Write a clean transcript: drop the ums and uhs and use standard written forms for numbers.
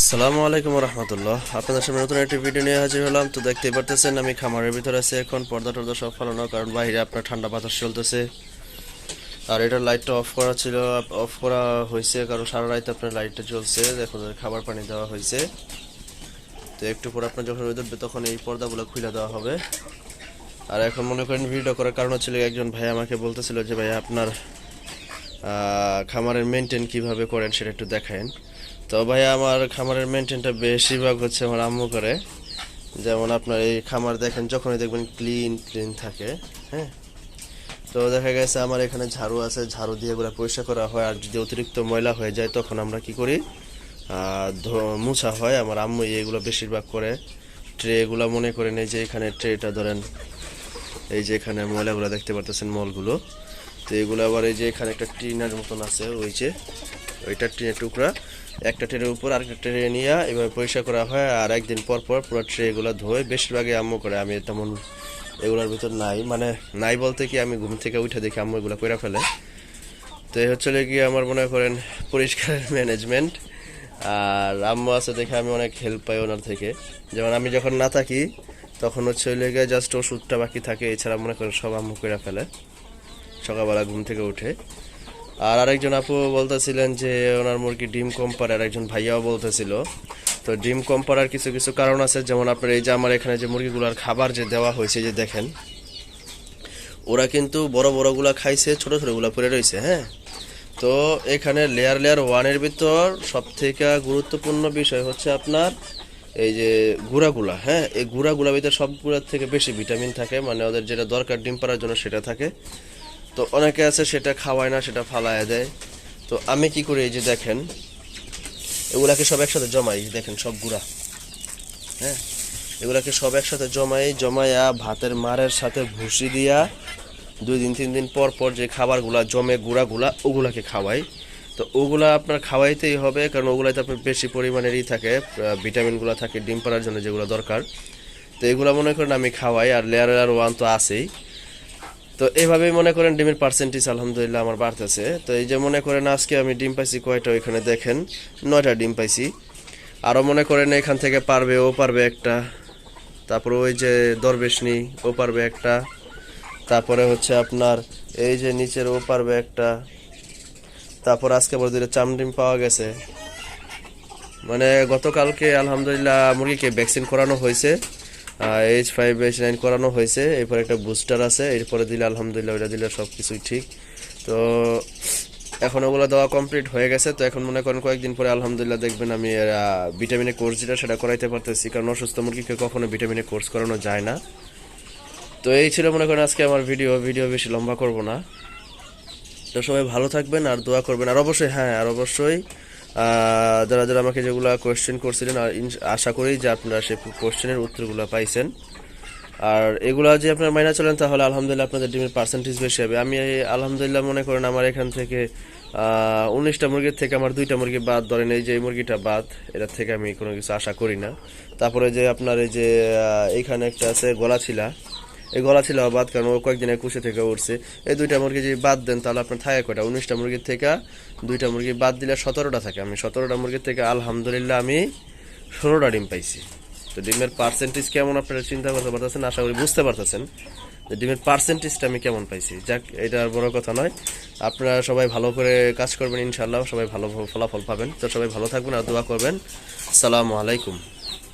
আসসালামু আলাইকুম রহমতুল্লাহ। আপনাদের সামনে নতুন একটি ভিডিও নিয়ে হাজির হলাম। তো দেখতেই পারতেছেন আমি খামারের ভিতরে আছি এখন, পর্দা টর্দা সব ফালানো, কারণ বাইরে আপনার ঠান্ডা বাতাস চলতেছে। আর এটার লাইটটা অফ করা ছিল, অফ করা হয়েছে কারণ সারা রাত আপনার লাইটটা জ্বলছে, এখন খাবার পানি দেওয়া হয়েছে। তো একটু পর আপনার যখন রোদ উঠবে তখন এই পর্দাগুলো খুলে দেওয়া হবে। আর এখন মনে করেন ভিডিও করার কারণ ছিল, একজন ভাই আমাকে বলতেছিল যে ভাই আপনার খামারের মেনটেন কিভাবে করেন সেটা একটু দেখায়েন। তো ভাই আমার খামারের মেনটেনটা বেশিরভাগ হচ্ছে আমার আম্মু করে। যেমন আপনার এই খামার দেখেন, যখনই দেখবেন ক্লিন ক্লিন থাকে। হ্যাঁ, তো দেখা গেছে আমার এখানে ঝাড়ু আছে, ঝাড়ু দিয়ে এগুলো পরিষ্কার করা হয়। আর যদি অতিরিক্ত ময়লা হয়ে যায় তখন আমরা কি করি, মুছা হয়। আমার আম্মু এগুলো বেশিরভাগ করে। ট্রেগুলো মনে করেন এই যে এখানে ট্রেটা ধরেন, এই যে এখানে ময়লাগুলো দেখতে পারতেছেন মলগুলো। তো এগুলো আবার এই যে এখানে একটা টিনের মতন আছে, ওই যে ওইটা টিনের টুকরা, একটা ট্রেনের উপর আরেকটা ট্রে নিয়ে এভাবে পরিষ্কার করা হয়। আর একদিন পর পর পুরো ট্রে এগুলো ধোয়, বেশিরভাগই আম্মু করে। আমি তেমন এগুলোর ভিতর নাই, মানে নাই বলতে কি আমি ঘুম থেকে উঠে দেখি আম্মু এগুলো করে ফেলে। তো এই হচ্ছে গিয়ে আমার মনে করেন পরিষ্কারের ম্যানেজমেন্ট। আর আম্মু আছে দেখে আমি অনেক হেল্প পাই ওনার থেকে। যেমন আমি যখন না থাকি তখন হচ্ছে গিয়ে জাস্ট ওষুধটা বাকি থাকে, এছাড়া মনে করেন সব আম্মু করে ফেলে সকালবেলা ঘুম থেকে উঠে। আর আরেকজন আপু বলতেছিলেন যে ওনার মুরগি ডিম কম পারে, আর একজন ভাইয়াও বলতেছিল। তো ডিম কম পারার কিছু কিছু কারণ আছে, যেমন আপনার এই যে আমার এখানে যে মুরগিগুলোর খাবার যে দেওয়া হয়েছে, যে দেখেন ওরা কিন্তু বড় বড়গুলা খাইছে, ছোট ছোটগুলা পড়ে রয়েছে। হ্যাঁ, তো এখানে লেয়ার লেয়ার ওয়ানের ভিতর সব থেকে গুরুত্বপূর্ণ বিষয় হচ্ছে আপনার এই যে গুঁড়াগুলা। হ্যাঁ, এই গুঁড়াগুলা ভিতরে সবগুলোর থেকে বেশি ভিটামিন থাকে, মানে ওদের যেটা দরকার ডিম পাড়ার জন্য সেটা থাকে। তো অনেকে আছে সেটা খাওয়ায় না, সেটা ফালায় দেয়। তো আমি কি করি, এই যে দেখেন এগুলাকে সব একসাথে জমাই, দেখেন সব গুঁড়া। হ্যাঁ, এগুলাকে সব একসাথে জমাইয়া ভাতের মারের সাথে ভুসি দিয়া 2 দিন 3 দিন পর পর যে খাবারগুলা জমে গুঁড়াগুলা, ওগুলাকে খাওয়াই। তো ওগুলা আপনার খাওয়াইতেই হবে, কারণ ওগুলাতে আপনার বেশি পরিমাণেরই থাকে, ভিটামিনগুলো থাকে ডিম পাড়ার জন্য যেগুলো দরকার। তো এগুলা মনে করেন আমি খাওয়াই। আর লেয়ার লেয়ার ওয়ান তো আছেই। তো এইভাবেই মনে করেন ডিমের পার্সেন্টেজ আলহামদুলিল্লাহ আমার বাড়তেছে। তো এই যে মনে করেন আজকে আমি ডিম পাইছি কয়টা, ওইখানে দেখেন 9টা ডিম পাইছি। আরও মনে করেন এখান থেকে পারবে, ও পারবে একটা, তারপরে ওই যে দরবেশনি ও পারবে একটা, তারপরে হচ্ছে আপনার এই যে নিচের ও পারবে একটা, তারপর আজকে আবার 2টা চাম ডিম পাওয়া গেছে। মানে গতকালকে আলহামদুলিল্লাহ মুরগিকে ভ্যাকসিন করানো হয়েছে, H5H9 করানো হয়েছে। এরপর একটা বুস্টার আছে, এরপরে দিলে আলহামদুলিল্লাহ ওইটা দিলে সব কিছুই ঠিক। তো এখন ওগুলো দেওয়া কমপ্লিট হয়ে গেছে। তো এখন মনে করেন কয়েকদিন পরে আলহামদুলিল্লাহ দেখবেন আমি ভিটামিনের কোর্স যেটা সেটা করাইতে পারতেছি, কারণ অসুস্থ মুরগিকে কখনো ভিটামিনের কোর্স করানো যায় না। তো এই ছিল মনে করেন আজকে আমার ভিডিও বেশি লম্বা করব না। তো সবাই ভালো থাকবেন আর দোয়া করবেন। আর অবশ্যই হ্যাঁ, আর অবশ্যই যারা যারা আমাকে যেগুলো কোয়েশ্চেন করছিলেন, আর আশা করি যে আপনারা সেই কোয়েশ্চেনের উত্তরগুলো পাইছেন। আর এগুলা যে আপনার মাইনা চলেন তাহলে আলহামদুলিল্লাহ আপনাদের ডিমের পার্সেন্টেজ বেশি হবে। আমি আলহামদুলিল্লাহ মনে করেন আমার এখান থেকে 19টা মুরগির থেকে আমার 2টা মুরগি বাদ, ধরেন এই যে এই মুরগিটা বাদ, এটার থেকে আমি কোনো কিছু আশা করি না। তারপরে যে আপনার এই যে এইখানে একটা আছে গলাছিলা, এই গলাছিলা বাদ, কারণ ও কয়েকদিন কুশে থেকে উঠছে। এই 2টা মুরগি যদি বাদ দেন তাহলে আপনার থাকে কয়টা, 19টা মুরগির থেকে 2টা মুরগি বাদ দিলে 17টা থাকে। আমি 17টা মুরগির থেকে আলহামদুলিল্লাহ আমি 16টা ডিম পাইছি। তো ডিমের পার্সেন্টেজ কেমন আপনারা চিন্তা করতে পারতেছেন, আশা করি বুঝতে পারতেছেন যে ডিমের পার্সেন্টেজটা আমি কেমন পাইছি। যাক, এটা আর বড় কথা নয়। আপনারা সবাই ভালো করে কাজ করবেন, ইনশাআল্লাহ সবাই ভালো ফলাফল পাবেন। তো সবাই ভালো থাকবেন আর দোয়া করবেন। আসসালামু আলাইকুম।